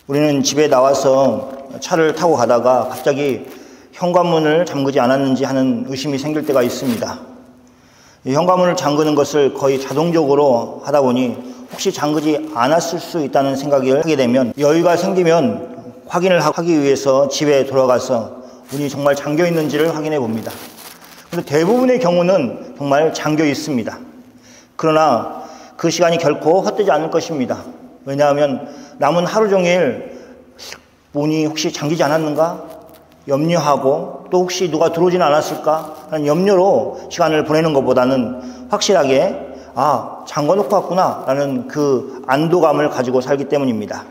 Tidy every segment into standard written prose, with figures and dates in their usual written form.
우리는 집에 나와서 차를 타고 가다가 갑자기 현관문을 잠그지 않았는지 하는 의심이 생길 때가 있습니다. 현관문을 잠그는 것을 거의 자동적으로 하다 보니 혹시 잠그지 않았을 수 있다는 생각을 하게 되면 여유가 생기면 확인을 하기 위해서 집에 돌아가서 문이 정말 잠겨 있는지를 확인해 봅니다. 그런데 대부분의 경우는 정말 잠겨 있습니다. 그러나 그 시간이 결코 헛되지 않을 것입니다. 왜냐하면 남은 하루 종일 문이 혹시 잠기지 않았는가 염려하고 또 혹시 누가 들어오지는 않았을까 하는 염려로 시간을 보내는 것보다는 확실하게 잠궈놓고 왔구나 라는 그 안도감을 가지고 살기 때문입니다.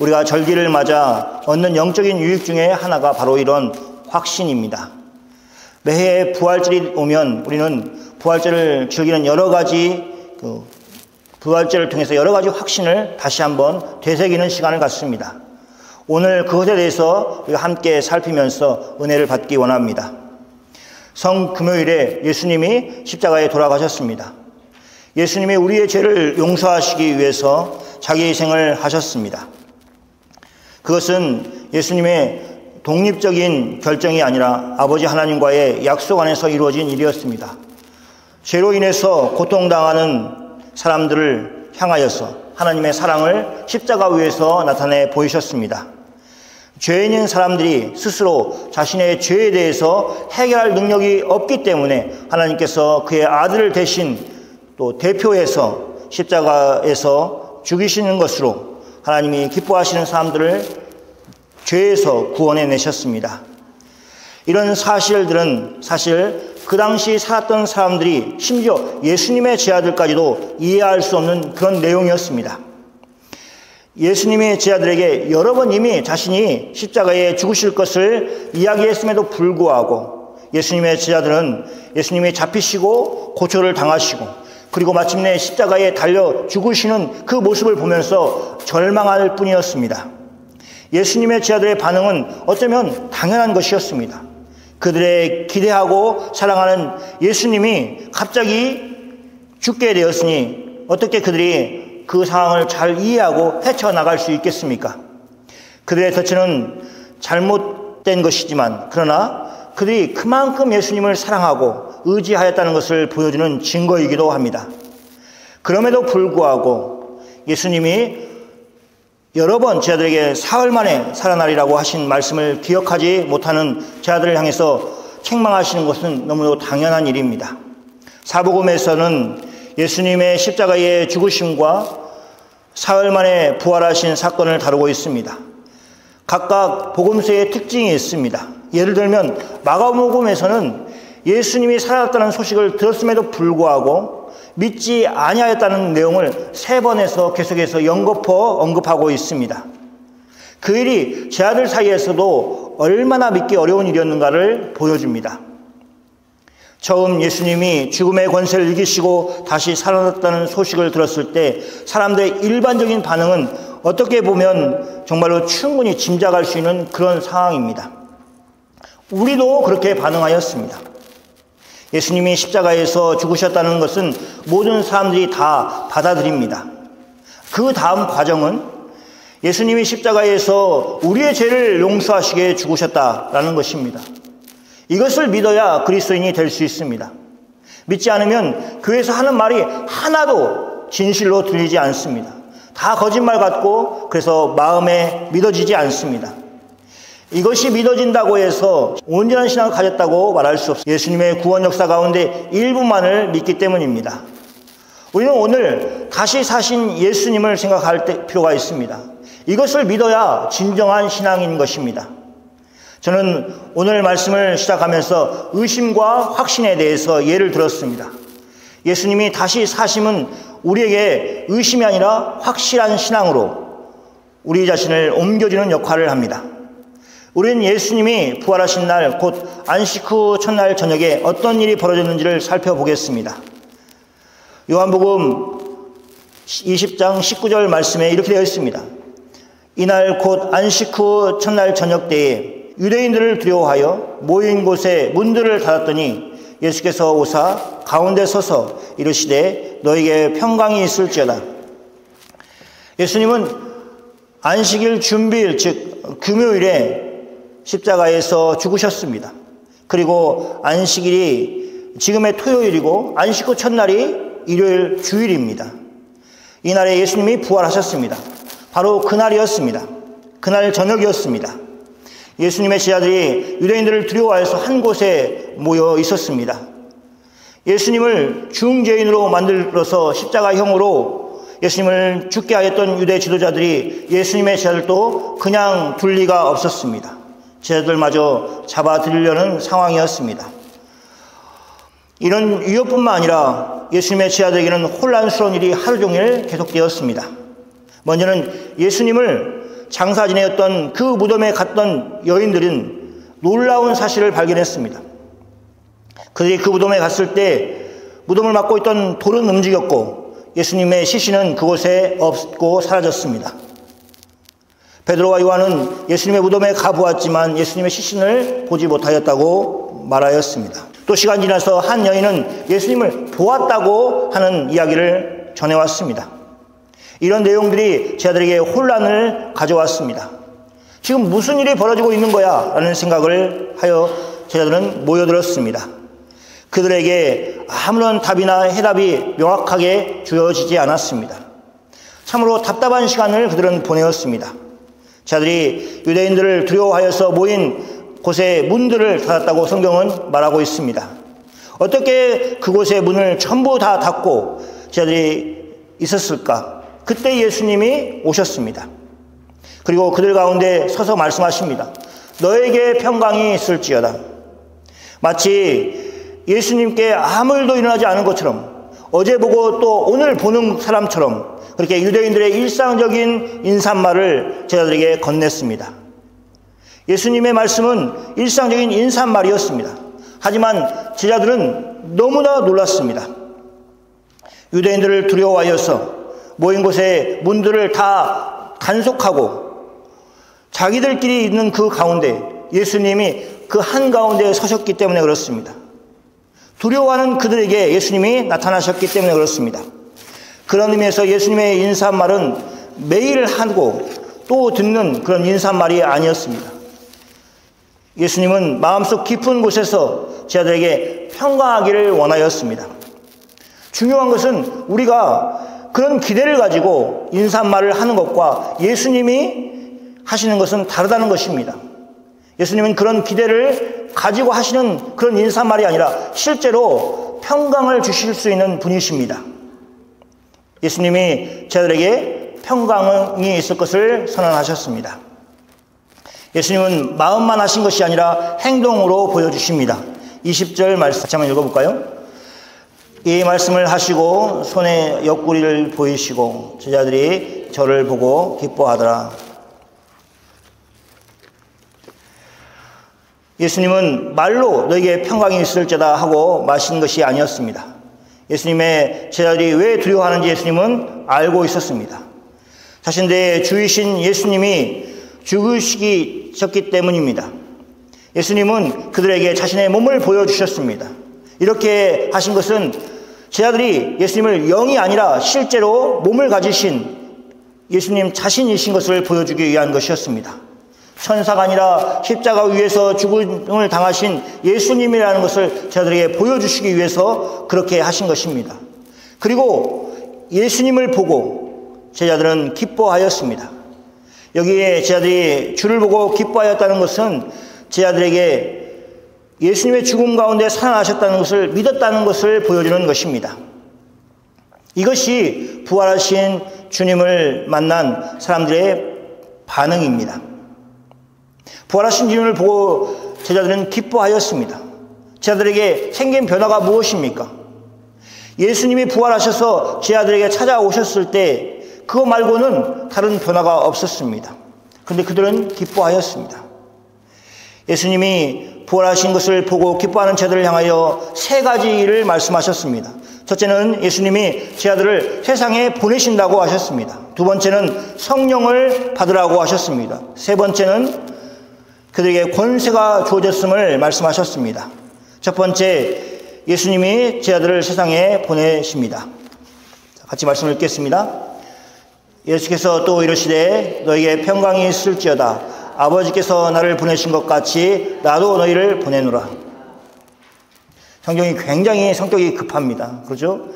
우리가 절기를 맞아 얻는 영적인 유익 중에 하나가 바로 이런 확신입니다. 매해 부활절이 오면 우리는 부활절을 즐기는 여러 가지 부활절을 통해서 여러 가지 확신을 다시 한번 되새기는 시간을 갖습니다. 오늘 그것에 대해서 우리가 함께 살피면서 은혜를 받기 원합니다. 성금요일에 예수님이 십자가에 돌아가셨습니다. 예수님이 우리의 죄를 용서하시기 위해서 자기 희생을 하셨습니다. 그것은 예수님의 독립적인 결정이 아니라 아버지 하나님과의 약속 안에서 이루어진 일이었습니다. 죄로 인해서 고통당하는 사람들을 향하여서 하나님의 사랑을 십자가 위에서 나타내 보이셨습니다. 죄인인 사람들이 스스로 자신의 죄에 대해서 해결할 능력이 없기 때문에 하나님께서 그의 아들을 대신 또 대표해서 십자가에서 죽이시는 것으로 하나님이 기뻐하시는 사람들을 죄에서 구원해 내셨습니다. 이런 사실들은 사실 그 당시 살았던 사람들이 심지어 예수님의 제자들까지도 이해할 수 없는 그런 내용이었습니다. 예수님의 제자들에게 여러 번 이미 자신이 십자가에 죽으실 것을 이야기했음에도 불구하고 예수님의 제자들은 예수님이 잡히시고 고초를 당하시고 그리고 마침내 십자가에 달려 죽으시는 그 모습을 보면서 절망할 뿐이었습니다. 예수님의 제자들의 반응은 어쩌면 당연한 것이었습니다. 그들의 기대하고 사랑하는 예수님이 갑자기 죽게 되었으니 어떻게 그들이 그 상황을 잘 이해하고 헤쳐나갈 수 있겠습니까? 그들의 터치는 잘못된 것이지만 그러나 그들이 그만큼 예수님을 사랑하고 의지하였다는 것을 보여주는 증거이기도 합니다. 그럼에도 불구하고 예수님이 여러 번 제자들에게 사흘 만에 살아나리라고 하신 말씀을 기억하지 못하는 제자들을 향해서 책망하시는 것은 너무도 당연한 일입니다. 사복음에서는 예수님의 십자가의 죽으심과 사흘 만에 부활하신 사건을 다루고 있습니다. 각각 복음서의 특징이 있습니다. 예를 들면 마가복음에서는 예수님이 살아났다는 소식을 들었음에도 불구하고 믿지 아니하였다는 내용을 3번에서 계속해서 연거푸어 언급하고 있습니다. 그 일이 제자들 사이에서도 얼마나 믿기 어려운 일이었는가를 보여줍니다. 처음 예수님이 죽음의 권세를 이기시고 다시 살아났다는 소식을 들었을 때 사람들의 일반적인 반응은 어떻게 보면 정말로 충분히 짐작할 수 있는 그런 상황입니다. 우리도 그렇게 반응하였습니다. 예수님이 십자가에서 죽으셨다는 것은 모든 사람들이 다 받아들입니다. 그 다음 과정은 예수님이 십자가에서 우리의 죄를 용서하시게 죽으셨다라는 것입니다. 이것을 믿어야 그리스도인이 될 수 있습니다. 믿지 않으면 교회에서 하는 말이 하나도 진실로 들리지 않습니다. 다 거짓말 같고 그래서 마음에 믿어지지 않습니다. 이것이 믿어진다고 해서 온전한 신앙을 가졌다고 말할 수 없습니다. 예수님의 구원 역사 가운데 일부만을 믿기 때문입니다. 우리는 오늘 다시 사신 예수님을 생각할 필요가 있습니다. 이것을 믿어야 진정한 신앙인 것입니다. 저는 오늘 말씀을 시작하면서 의심과 확신에 대해서 예를 들었습니다. 예수님이 다시 사심은 우리에게 의심이 아니라 확실한 신앙으로 우리 자신을 옮겨주는 역할을 합니다. 우리는 예수님이 부활하신 날 곧 안식 후 첫날 저녁에 어떤 일이 벌어졌는지를 살펴보겠습니다. 요한복음 20장 19절 말씀에 이렇게 되어 있습니다. 이날 곧 안식 후 첫날 저녁 때에 유대인들을 두려워하여 모인 곳에 문들을 닫았더니 예수께서 오사 가운데 서서 이르시되 너에게 평강이 있을지어다. 예수님은 안식일 준비일, 즉 금요일에 십자가에서 죽으셨습니다. 그리고 안식일이 지금의 토요일이고 안식 후 첫날이 일요일 주일입니다. 이날에 예수님이 부활하셨습니다. 바로 그날이었습니다. 그날 저녁이었습니다. 예수님의 제자들이 유대인들을 두려워해서 한 곳에 모여 있었습니다. 예수님을 중죄인으로 만들어서 십자가형으로 예수님을 죽게 하였던 유대 지도자들이 예수님의 제자들도 그냥 둘 리가 없었습니다. 제자들마저 잡아들이려는 상황이었습니다. 이런 위협뿐만 아니라 예수님의 제자들에게는 혼란스러운 일이 하루 종일 계속되었습니다. 먼저는 예수님을 장사 지내었던 그 무덤에 갔던 여인들은 놀라운 사실을 발견했습니다. 그들이 그 무덤에 갔을 때 무덤을 막고 있던 돌은 움직였고 예수님의 시신은 그곳에 없고 사라졌습니다. 베드로와 요한은 예수님의 무덤에 가보았지만 예수님의 시신을 보지 못하였다고 말하였습니다. 또 시간 지나서 한 여인은 예수님을 보았다고 하는 이야기를 전해왔습니다. 이런 내용들이 제자들에게 혼란을 가져왔습니다. 지금 무슨 일이 벌어지고 있는 거야? 라는 생각을 하여 제자들은 모여들었습니다. 그들에게 아무런 답이나 해답이 명확하게 주어지지 않았습니다. 참으로 답답한 시간을 그들은 보내었습니다. 제자들이 유대인들을 두려워하여서 모인 곳의 문들을 닫았다고 성경은 말하고 있습니다. 어떻게 그곳의 문을 전부 다 닫고 제자들이 있었을까? 그때 예수님이 오셨습니다. 그리고 그들 가운데 서서 말씀하십니다. 너에게 평강이 있을지어다. 마치 예수님께 아무 일도 일어나지 않은 것처럼 어제 보고 또 오늘 보는 사람처럼 그렇게 유대인들의 일상적인 인사말을 제자들에게 건넸습니다. 예수님의 말씀은 일상적인 인사말이었습니다. 하지만 제자들은 너무나 놀랐습니다. 유대인들을 두려워하여서 모인 곳에 문들을 다 단속하고 자기들끼리 있는 그 가운데 예수님이 그 한가운데에 서셨기 때문에 그렇습니다. 두려워하는 그들에게 예수님이 나타나셨기 때문에 그렇습니다. 그런 의미에서 예수님의 인사말은 매일 하고 또 듣는 그런 인사말이 아니었습니다. 예수님은 마음속 깊은 곳에서 제자들에게 평강하기를 원하였습니다. 중요한 것은 우리가 그런 기대를 가지고 인사말을 하는 것과 예수님이 하시는 것은 다르다는 것입니다. 예수님은 그런 기대를 가지고 하시는 그런 인사말이 아니라 실제로 평강을 주실 수 있는 분이십니다. 예수님이 제자들에게 평강이 있을 것을 선언하셨습니다. 예수님은 마음만 하신 것이 아니라 행동으로 보여주십니다. 20절 말씀 같이 한번 읽어볼까요? 이 말씀을 하시고 손에 옆구리를 보이시고 제자들이 저를 보고 기뻐하더라. 예수님은 말로 너에게 평강이 있을지다 하고 마신 것이 아니었습니다. 예수님의 제자들이 왜 두려워하는지 예수님은 알고 있었습니다. 자신들의 주이신 예수님이 죽으시기 때문입니다. 예수님은 그들에게 자신의 몸을 보여주셨습니다. 이렇게 하신 것은 제자들이 예수님을 영이 아니라 실제로 몸을 가지신 예수님 자신이신 것을 보여주기 위한 것이었습니다. 천사가 아니라 십자가 위에서 죽음을 당하신 예수님이라는 것을 제자들에게 보여주시기 위해서 그렇게 하신 것입니다. 그리고 예수님을 보고 제자들은 기뻐하였습니다. 여기에 제자들이 주를 보고 기뻐하였다는 것은 제자들에게 예수님의 죽음 가운데 살아나셨다는 것을 믿었다는 것을 보여주는 것입니다. 이것이 부활하신 주님을 만난 사람들의 반응입니다. 부활하신 주님을 보고 제자들은 기뻐하였습니다. 제자들에게 생긴 변화가 무엇입니까? 예수님이 부활하셔서 제자들에게 찾아오셨을 때 그거 말고는 다른 변화가 없었습니다. 그런데 그들은 기뻐하였습니다. 예수님이 부활하신 것을 보고 기뻐하는 제자들을 향하여 세 가지 일을 말씀하셨습니다. 첫째는 예수님이 제자들을 세상에 보내신다고 하셨습니다. 두 번째는 성령을 받으라고 하셨습니다. 세 번째는 그들에게 권세가 주어졌음을 말씀하셨습니다. 첫 번째, 예수님이 제자들을 세상에 보내십니다. 같이 말씀을 읽겠습니다. 예수께서 또 이르시되 너희에게 평강이 있을지어다. 아버지께서 나를 보내신 것 같이 나도 너희를 보내노라. 성경이 굉장히 성격이 급합니다. 그렇죠?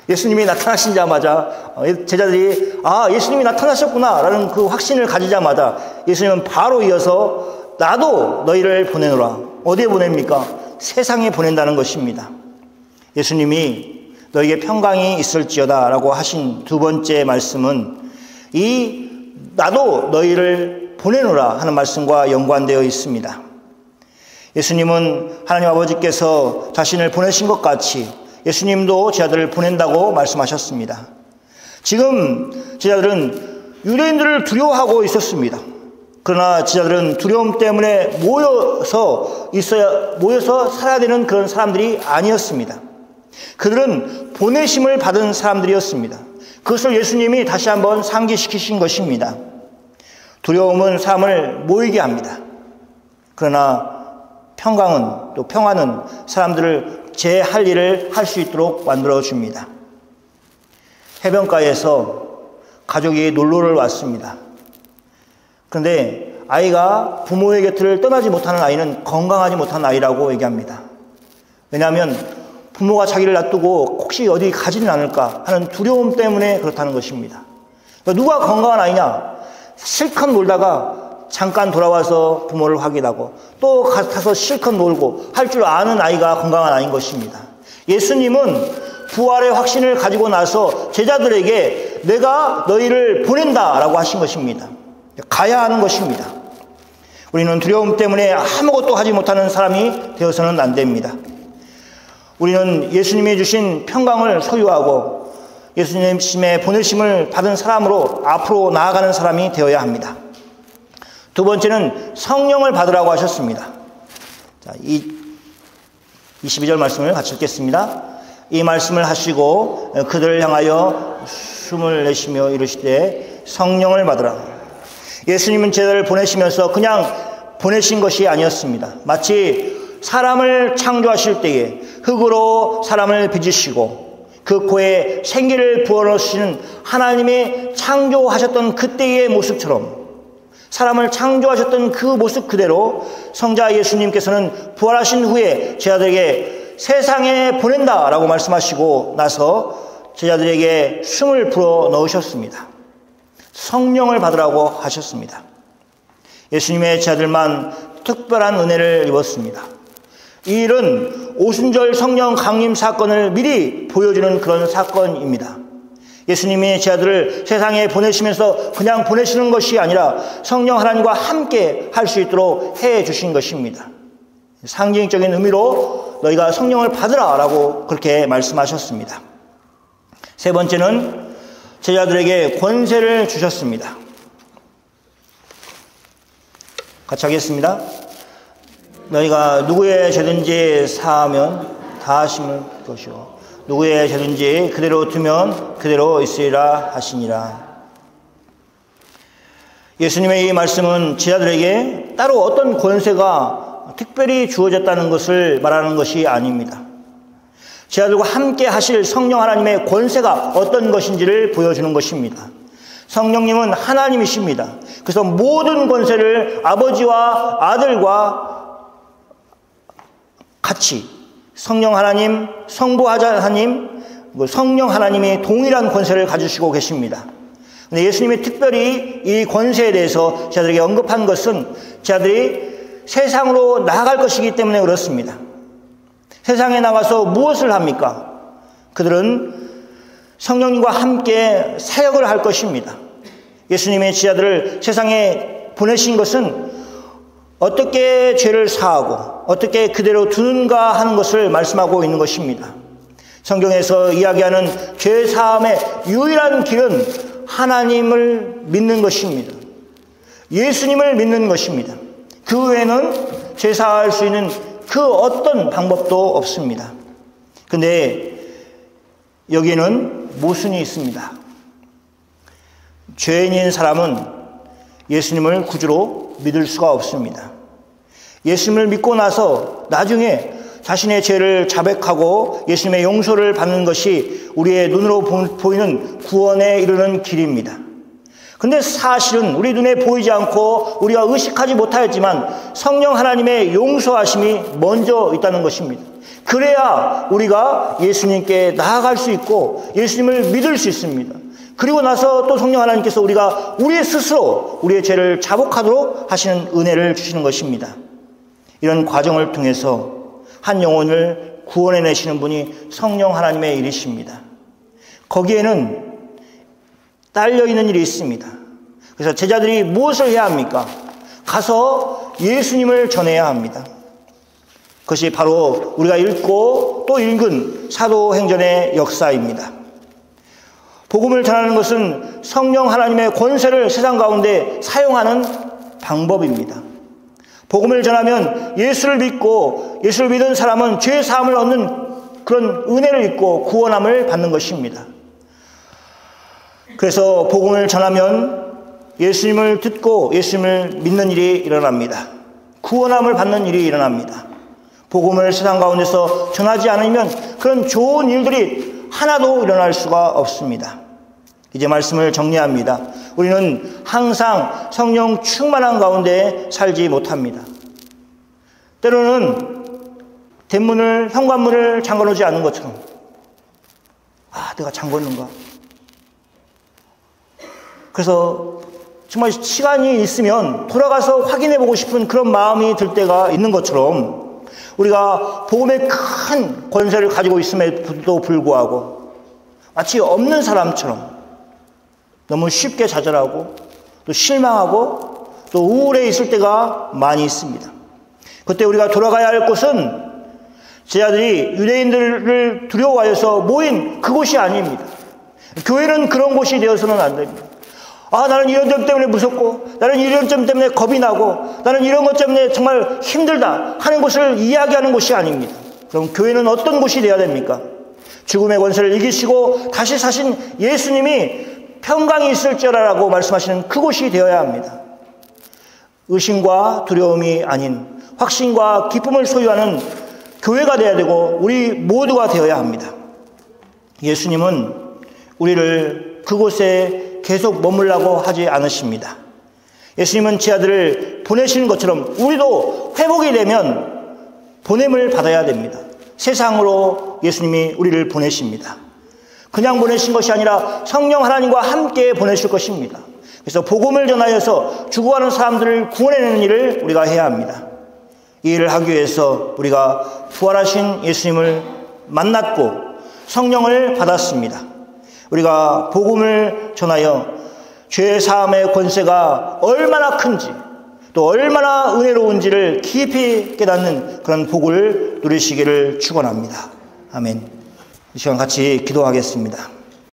예수님이 나타나시자마자 제자들이 예수님이 나타나셨구나 라는 그 확신을 가지자마자 예수님은 바로 이어서 나도 너희를 보내노라. 어디에 보냅니까? 세상에 보낸다는 것입니다. 예수님이 너에게 평강이 있을지어다 라고 하신 두 번째 말씀은 이 나도 너희를 보내노라 하는 말씀과 연관되어 있습니다. 예수님은 하나님 아버지께서 자신을 보내신 것 같이 예수님도 제자들을 보낸다고 말씀하셨습니다. 지금 제자들은 유대인들을 두려워하고 있었습니다. 그러나 제자들은 두려움 때문에 모여서 살아야 되는 그런 사람들이 아니었습니다. 그들은 보내심을 받은 사람들이었습니다. 그것을 예수님이 다시 한번 상기시키신 것입니다. 두려움은 사람을 모이게 합니다. 그러나 평강은, 또 평화는 사람들을 제 할 일을 할 수 있도록 만들어줍니다. 해변가에서 가족이 놀러를 왔습니다. 그런데 아이가 부모의 곁을 떠나지 못하는 아이는 건강하지 못한 아이라고 얘기합니다. 왜냐하면 부모가 자기를 놔두고 혹시 어디 가지는 않을까 하는 두려움 때문에 그렇다는 것입니다. 누가 건강한 아이냐? 실컷 놀다가 잠깐 돌아와서 부모를 확인하고 또 가서 실컷 놀고 할 줄 아는 아이가 건강한 아이인 것입니다. 예수님은 부활의 확신을 가지고 나서 제자들에게 내가 너희를 보낸다라고 하신 것입니다. 가야 하는 것입니다. 우리는 두려움 때문에 아무것도 하지 못하는 사람이 되어서는 안 됩니다. 우리는 예수님이 주신 평강을 소유하고 예수님의 보내심을 받은 사람으로 앞으로 나아가는 사람이 되어야 합니다. 두 번째는 성령을 받으라고 하셨습니다. 자, 22절 말씀을 같이 읽겠습니다. 이 말씀을 하시고 그들을 향하여 숨을 내쉬며 이르시되 성령을 받으라. 예수님은 제자를 보내시면서 그냥 보내신 것이 아니었습니다. 마치 사람을 창조하실 때에 흙으로 사람을 빚으시고 그 코에 생기를 부어넣으시는 하나님의 창조하셨던 그때의 모습처럼 사람을 창조하셨던 그 모습 그대로 성자 예수님께서는 부활하신 후에 제자들에게 세상에 보낸다라고 말씀하시고 나서 제자들에게 숨을 불어 넣으셨습니다. 성령을 받으라고 하셨습니다. 예수님의 제자들만 특별한 은혜를 입었습니다. 이 일은 오순절 성령 강림 사건을 미리 보여주는 그런 사건입니다. 예수님이 제자들을 세상에 보내시면서 그냥 보내시는 것이 아니라 성령 하나님과 함께 할 수 있도록 해 주신 것입니다. 상징적인 의미로 너희가 성령을 받으라 라고 그렇게 말씀하셨습니다. 세 번째는 제자들에게 권세를 주셨습니다. 같이 하겠습니다. 너희가 누구의 죄든지 사하면 다하심을 것이요 누구의 죄든지 그대로 두면 그대로 있으리라 하시니라. 예수님의 이 말씀은 제자들에게 따로 어떤 권세가 특별히 주어졌다는 것을 말하는 것이 아닙니다. 제자들과 함께 하실 성령 하나님의 권세가 어떤 것인지를 보여주는 것입니다. 성령님은 하나님이십니다. 그래서 모든 권세를 아버지와 아들과 같이 성령 하나님, 성부 하나님, 성령 하나님이 동일한 권세를 가지시고 계십니다. 근데 예수님이 특별히 이 권세에 대해서 제자들에게 언급한 것은 제자들이 세상으로 나아갈 것이기 때문에 그렇습니다. 세상에 나가서 무엇을 합니까? 그들은 성령님과 함께 사역을 할 것입니다. 예수님의 제자들을 세상에 보내신 것은 어떻게 죄를 사하고 어떻게 그대로 두는가 하는 것을 말씀하고 있는 것입니다. 성경에서 이야기하는 죄 사함의 유일한 길은 하나님을 믿는 것입니다. 예수님을 믿는 것입니다. 그 외에는 죄 사할 수 있는 그 어떤 방법도 없습니다. 근데 여기에는 모순이 있습니다. 죄인인 사람은 예수님을 구주로 믿을 수가 없습니다. 예수님을 믿고 나서 나중에 자신의 죄를 자백하고 예수님의 용서를 받는 것이 우리의 눈으로 보이는 구원에 이르는 길입니다. 근데 사실은 우리 눈에 보이지 않고 우리가 의식하지 못하였지만 성령 하나님의 용서하심이 먼저 있다는 것입니다. 그래야 우리가 예수님께 나아갈 수 있고 예수님을 믿을 수 있습니다. 그리고 나서 또 성령 하나님께서 우리가 우리 스스로 우리의 죄를 자복하도록 하시는 은혜를 주시는 것입니다. 이런 과정을 통해서 한 영혼을 구원해내시는 분이 성령 하나님의 일이십니다. 거기에는 딸려있는 일이 있습니다. 그래서 제자들이 무엇을 해야 합니까? 가서 예수님을 전해야 합니다. 그것이 바로 우리가 읽고 또 읽은 사도행전의 역사입니다. 복음을 전하는 것은 성령 하나님의 권세를 세상 가운데 사용하는 방법입니다. 복음을 전하면 예수를 믿고 예수를 믿은 사람은 죄 사함을 얻는 그런 은혜를 입고 구원함을 받는 것입니다. 그래서 복음을 전하면 예수님을 듣고 예수님을 믿는 일이 일어납니다. 구원함을 받는 일이 일어납니다. 복음을 세상 가운데서 전하지 않으면 그런 좋은 일들이 하나도 일어날 수가 없습니다. 이제 말씀을 정리합니다. 우리는 항상 성령 충만한 가운데 살지 못합니다. 때로는 대문을, 현관문을 잠궈놓지 않은 것처럼 내가 잠궜는가? 그래서 정말 시간이 있으면 돌아가서 확인해보고 싶은 그런 마음이 들 때가 있는 것처럼 우리가 복음의 큰 권세를 가지고 있음에도 불구하고 마치 없는 사람처럼 너무 쉽게 좌절하고 또 실망하고 또 우울해 있을 때가 많이 있습니다. 그때 우리가 돌아가야 할 곳은 제자들이 유대인들을 두려워하여서 모인 그곳이 아닙니다. 교회는 그런 곳이 되어서는 안 됩니다. 나는 이런 점 때문에 무섭고 나는 이런 점 때문에 겁이 나고 나는 이런 것 때문에 정말 힘들다 하는 것을 이야기하는 곳이 아닙니다. 그럼 교회는 어떤 곳이 되어야 됩니까? 죽음의 권세를 이기시고 다시 사신 예수님이 평강이 있을지어라라고 말씀하시는 그곳이 되어야 합니다. 의심과 두려움이 아닌 확신과 기쁨을 소유하는 교회가 되어야 되고 우리 모두가 되어야 합니다. 예수님은 우리를 그곳에 계속 머물라고 하지 않으십니다. 예수님은 제 아들을 보내시는 것처럼 우리도 회복이 되면 보냄을 받아야 됩니다. 세상으로 예수님이 우리를 보내십니다. 그냥 보내신 것이 아니라 성령 하나님과 함께 보내실 것입니다. 그래서 복음을 전하여서 죽어가는 사람들을 구원해내는 일을 우리가 해야 합니다. 이 일을 하기 위해서 우리가 부활하신 예수님을 만났고 성령을 받았습니다. 우리가 복음을 전하여 죄 사함의 권세가 얼마나 큰지 또 얼마나 은혜로운지를 깊이 깨닫는 그런 복을 누리시기를 축원합니다. 아멘. 이 시간 같이 기도하겠습니다.